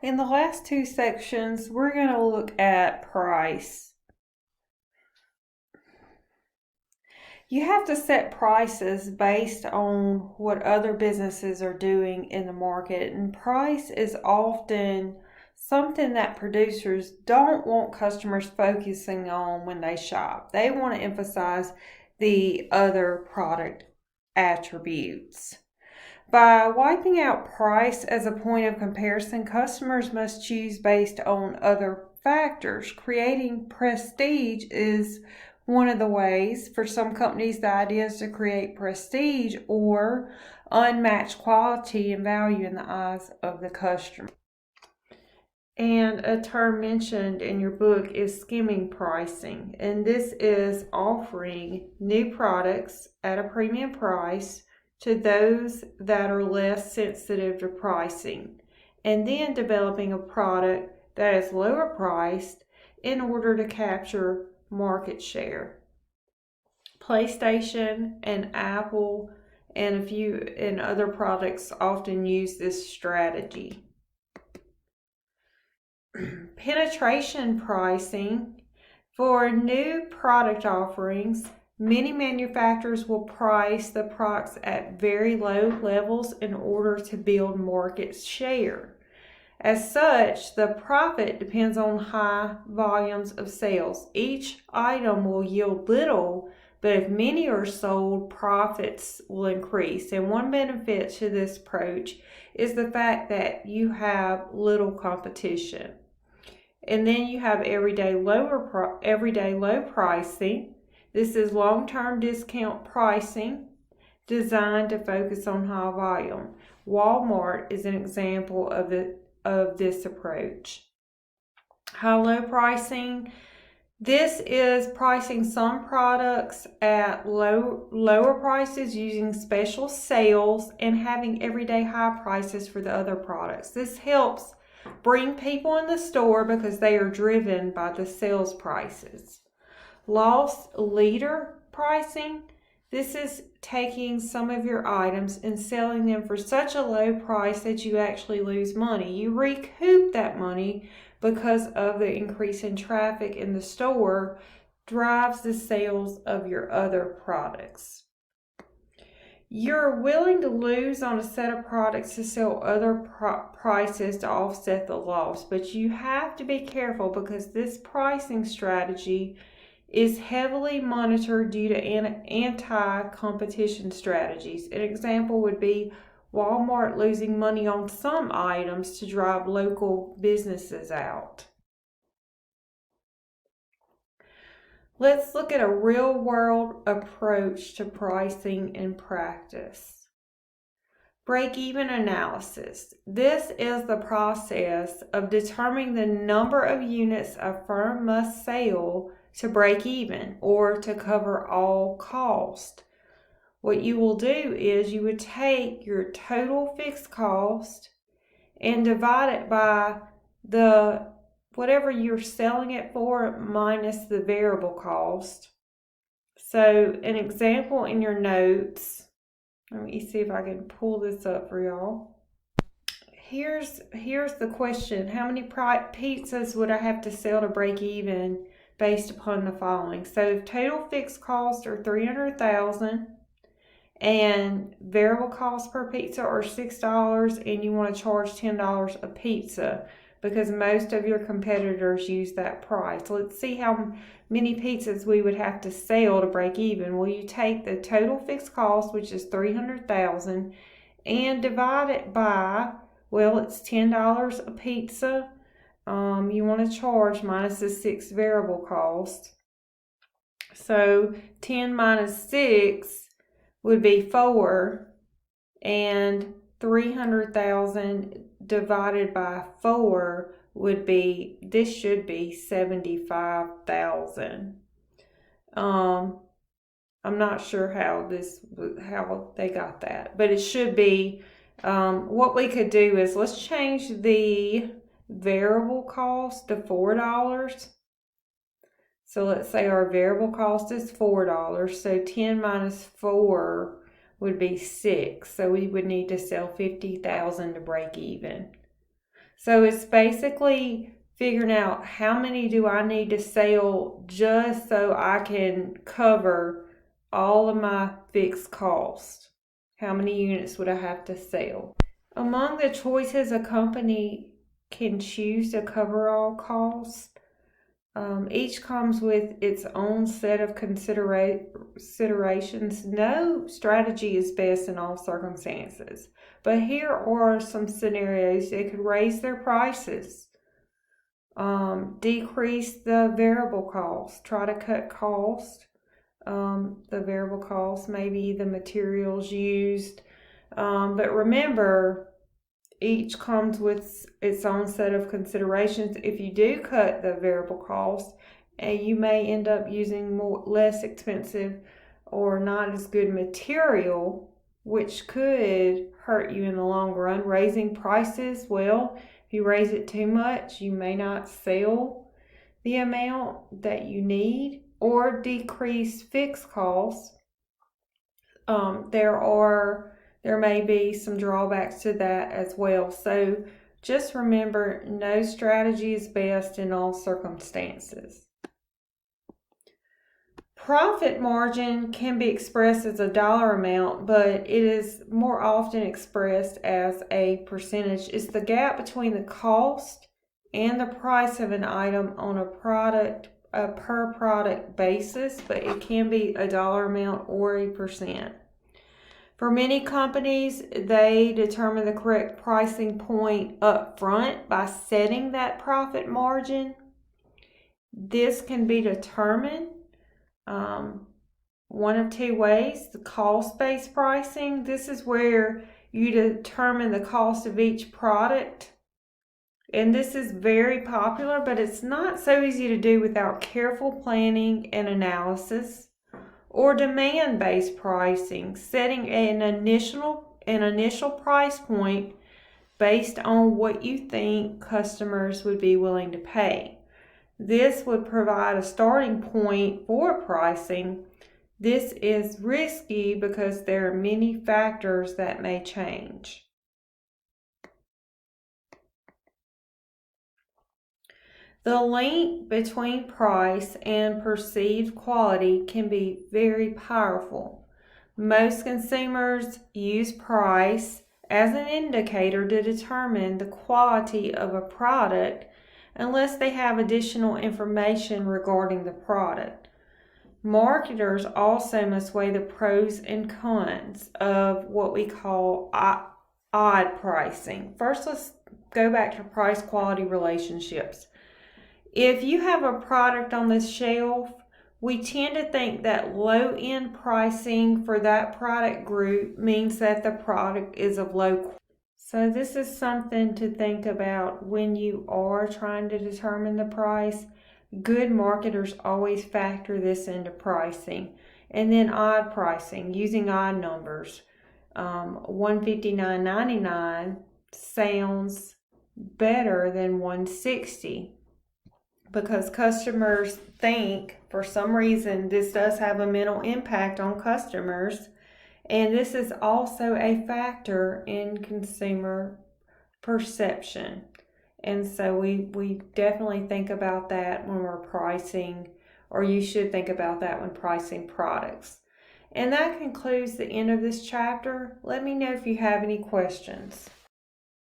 In the last two sections, we're going to look at price. You have to set prices based on what other businesses are doing in the market, and price is often something that producers don't want customers focusing on when they shop. They want to emphasize the other product attributes. By wiping out price as a point of comparison, customers must choose based on other factors. Creating prestige is one of the ways. For some companies, the idea is to create prestige or unmatched quality and value in the eyes of the customer. And a term mentioned in your book is skimming pricing. And this is offering new products at a premium price to those that are less sensitive to pricing, and then developing a product that is lower priced in order to capture market share. PlayStation and Apple and a few and other products often use this strategy. Penetration pricing. For new product offerings, many manufacturers will price the products at very low levels in order to build market share. As such, the profit depends on high volumes of sales. Each item will yield little, but if many are sold, profits will increase. And one benefit to this approach is the fact that you have little competition. And then you have everyday low pricing. This is long-term discount pricing designed to focus on high volume. Walmart is an example of this approach. High-low pricing. This is pricing some products at lower prices using special sales and having everyday high prices for the other products. This helps bring people in the store because they are driven by the sales prices. Loss leader pricing. This is taking some of your items and selling them for such a low price that you actually lose money. You recoup that money because of the increase in traffic in the store drives the sales of your other products. You're willing to lose on a set of products to sell other prices to offset the loss, but you have to be careful because this pricing strategy is heavily monitored due to anti-competition strategies. An example would be Walmart losing money on some items to drive local businesses out. Let's look at a real-world approach to pricing in practice. Break-even analysis. This is the process of determining the number of units a firm must sell to break even or to cover all cost. What you will do is you would take your total fixed cost and divide it by the whatever you're selling it for minus the variable cost. So an example in your notes, let me see if I can pull this up for y'all. Here's the question. How many pizzas would I have to sell to break even based upon the following? So if total fixed costs are $300,000 and variable costs per pizza are $6 and you want to charge $10 a pizza, because most of your competitors use that price. Let's see how many pizzas we would have to sell to break even. Well, you take the total fixed cost, which is $300,000, and divide it by, well, it's $10 a pizza. You want to charge minus the 6 variable cost. So 10 minus 6 would be 4, and 300,000 divided by 4 would be, this should be 75,000. I'm not sure how they got that, but it should be, what we could do is let's change the variable cost to $4. So let's say our variable cost is $4. So 10 minus 4 would be 6. So we would need to sell 50,000 to break even. So it's basically figuring out how many do I need to sell just so I can cover all of my fixed costs. How many units would I have to sell? Among the choices a company can choose to cover all costs, each comes with its own set of considerations. No strategy is best in all circumstances, but here are some scenarios that could raise their prices. Decrease the variable cost. Try to cut cost. The variable cost, maybe the materials used. But remember, each comes with its own set of considerations. If you do cut the variable cost, you may end up using less expensive or not as good material, which could hurt you in the long run. Raising prices, well, if you raise it too much, you may not sell the amount that you need. Or decrease fixed costs. There may be some drawbacks to that as well. So just remember, no strategy is best in all circumstances. Profit margin can be expressed as a dollar amount, but it is more often expressed as a percentage. It's the gap between the cost and the price of an item on a per product basis, but it can be a dollar amount or a percent. For many companies, they determine the correct pricing point up front by setting that profit margin. This can be determined one of two ways. The cost-based pricing. This is where you determine the cost of each product. And this is very popular, but it's not so easy to do without careful planning and analysis. Or demand-based pricing, setting an initial price point based on what you think customers would be willing to pay. This would provide a starting point for pricing. This is risky because there are many factors that may change. The link between price and perceived quality can be very powerful. Most consumers use price as an indicator to determine the quality of a product unless they have additional information regarding the product. Marketers also must weigh the pros and cons of what we call odd pricing. First, let's go back to price-quality relationships. If you have a product on the shelf, we tend to think that low-end pricing for that product group means that the product is of low quality. So this is something to think about when you are trying to determine the price. Good marketers always factor this into pricing. And then odd pricing, using odd numbers. $159.99 sounds better than $160. Because customers think, for some reason, this does have a mental impact on customers. And this is also a factor in consumer perception. And so we definitely think about that when we're pricing, or you should think about that when pricing products. And that concludes the end of this chapter. Let me know if you have any questions.